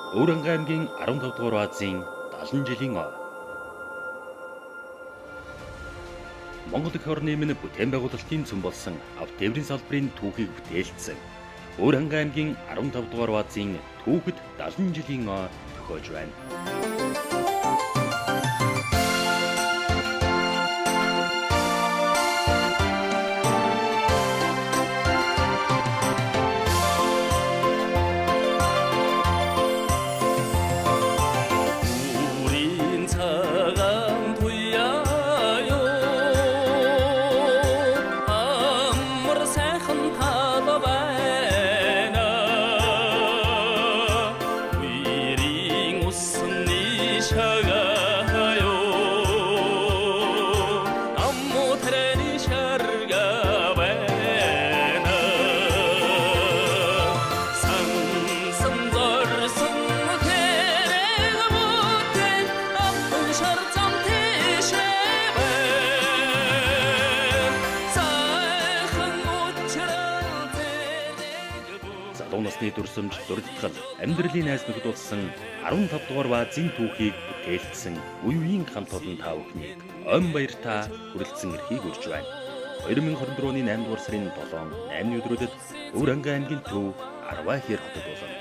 Өвөрангай аймгийн 15 дугаар баазын 70 жилийн ой. Монгол эх орны өмнө бүтээн байгуулалтын цөм болсон авто тээврийн салбарын түүхийг бүтээлцсэн. Өвөрангай аймгийн 15 дугаар баазын түүхэд 70 жилийн ой тохиож байна. Залуу насны дүрсэмж дурдтгал амьдралын найз нөхөд болсон 15 дугаар баазын түүхийг бүтээлцсэн үе үеийн хамт олон та бүхнийг ойн баяртаа хүрэлцэн эрхийг урьж байна. 2024 оны 8 дугаар сарын 7-8-ны өдрүүдэд Өвөрангай аймгийн төв Арваа хэр хотод болон